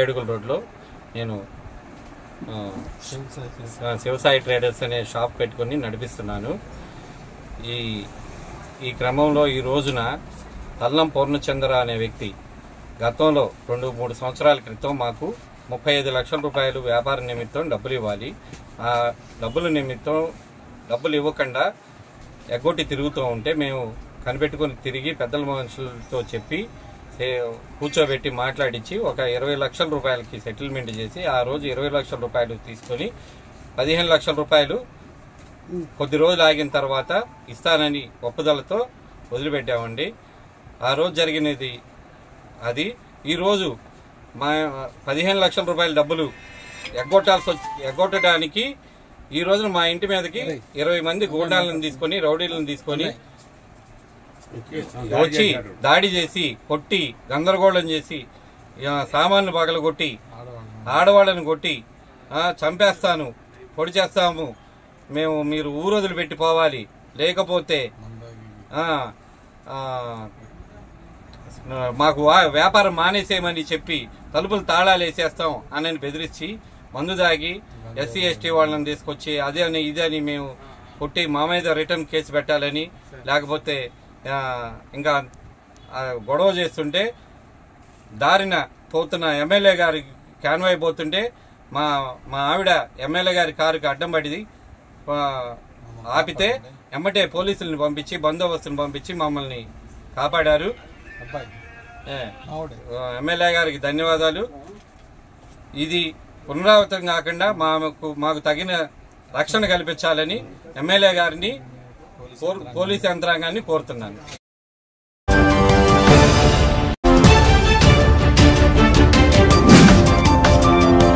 ఏడుగుల రోడ్లో నేను శివసాయి ట్రేడర్స్ అనే షాప్ పెట్టుకొని నడిపిస్తున్నాను. ఈ క్రమంలో ఈ రోజున తల్లం పూర్ణచంద్ర అనే వ్యక్తి గతంలో 2-3 సంవత్సరాల క్రితం మాకు 35 లక్షల రూపాయలు వ్యాపార నిమిత్తం డబ్బులు ఇవ్వాలి. ఆ డబ్బుల నిమిత్తం డబ్బులు ఇవ్వకుండా ఎగ్గొట్టి తిరుగుతూ ఉంటే మేము కనిపెట్టుకుని తిరిగి పెద్దల మనుషులతో చెప్పి కూర్చోబెట్టి మాట్లాడించి ఒక 20 లక్షల రూపాయలకి సెటిల్మెంట్ చేసి ఆ రోజు 20 లక్షల రూపాయలు తీసుకొని 15 లక్షల రూపాయలు కొద్ది రోజులు ఆగిన తర్వాత ఇస్తానని ఒప్పుదలతో వదిలిపెట్టామండి. ఆ రోజు జరిగినది అది. ఈరోజు మా 15 లక్షల రూపాయల డబ్బులు ఎగ్గొట్టడానికి ఈ రోజున మా ఇంటి మీదకి 20 మంది గూండాలను తీసుకొని రౌడీలను తీసుకొని వచ్చి దాడి చేసి కొట్టి గందరగోళం చేసి సామాన్లు పగలగొట్టి ఆడవాళ్ళని కొట్టి చంపేస్తాను, పొడి చేస్తాము, మీరు ఊరొదులు పెట్టి పోవాలి, లేకపోతే మాకు వ్యాపారం మానేసేయమని చెప్పి తలుపులు తాళాలు వేసేస్తాం అని బెదిరించి మందు దాగి ఎస్సీ ఎస్టీ వాళ్ళని తీసుకొచ్చి అదే అని ఇదే అని మేము కొట్టి మా మీద రిటర్న్ కేసు పెట్టాలని, లేకపోతే ఇంకా గొడవ చేస్తుంటే దారిన పోతున్న ఎమ్మెల్యే గారి కాన్వాయ్ పోతుంటే మా ఆవిడ ఎమ్మెల్యే గారి కారుకి అడ్డం పడింది. ఆపితే ఎమ్మటే పోలీసులను పంపించి బందోబస్తుని పంపించి మమ్మల్ని కాపాడారు. ఎమ్మెల్యే గారికి ధన్యవాదాలు. ఇది పునరావృతం కాకుండా మాకు తగిన రక్షణ కల్పించాలని ఎమ్మెల్యే గారిని పోలీసు యంత్రాంగాన్ని కోరుతున్నాను.